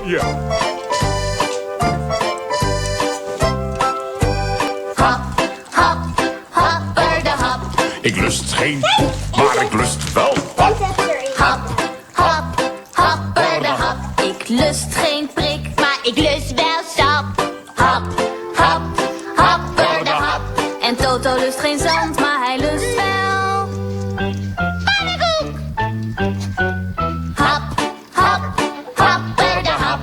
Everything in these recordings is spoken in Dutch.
Ja. Hap, hap, happer de hap. Ik lust geen poep, maar ik lust wel pap. Hap, hap, happer de hap. Ik lust geen prik, maar ik lust wel sap. Hap, hap, happer de hap. En Toto lust geen zand, maar hij lust wel pannenkoek. Hap, hap, happer de hap.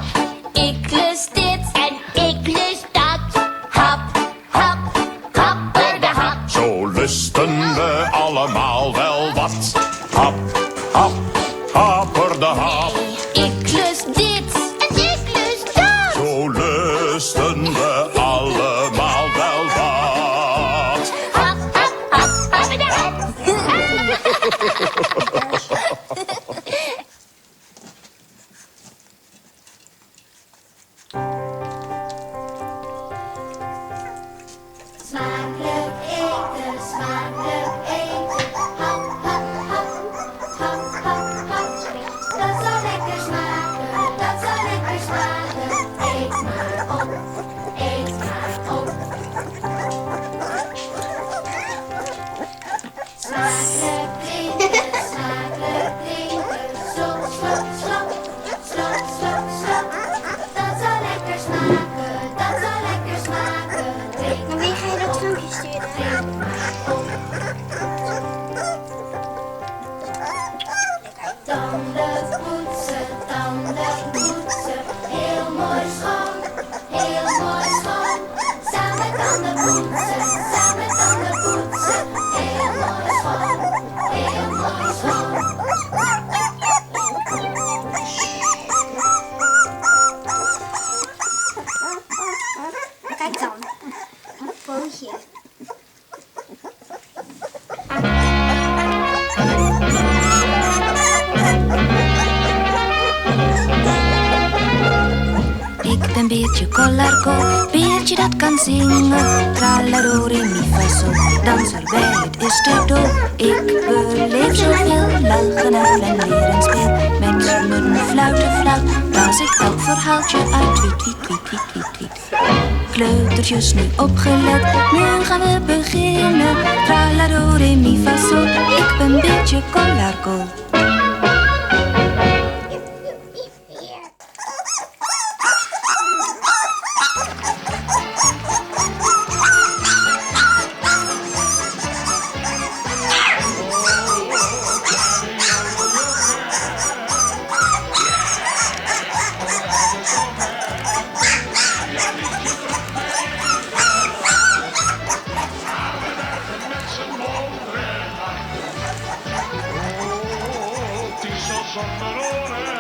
Ik lust dit en ik lust dat. Hap, hap, happer de hap. Zo lusten we allemaal wel wat. Hap, hap, happer de hap. Ik lust dit en ik lust dat. Zo lusten we allemaal wel wat. Hap, hap, hap, happer de hap. Smakelijk eten, smakelijk eten. Hap, hap, hap, hap, hap, hap. Dat zal lekker smaken, dat zal lekker smaken. Eet maar op, eet maar op. Smakelijk drinken, smakelijk drinken. Slok, slok, slok, slok, slok, slok. Dat zal lekker smaken, dat zal lekker smaken. Drink Maar wie ga je dat filmpje sturen? tanden poetsen, heel mooi schoon, heel mooi schoon. Samen tanden poetsen, heel mooi schoon, heel mooi schoon. Kijk dan. Een pootje. Ik ben Beertje Collarco, Beertje dat kan zingen. Traladori, mi fa sol, dans erbij, het is te dol. Ik beleef zoveel, lachen, huilen, leren, speel. Mensen moeten fluiten, fluit, blaas ik elk verhaaltje uit. Tweet, tweet, tweet, tweet, tweet, tweet. Kleutertjes nu opgelet, nu gaan we beginnen. Traladori, mi fa sol, ik ben Beertje Collarco. Het is al zonder oren.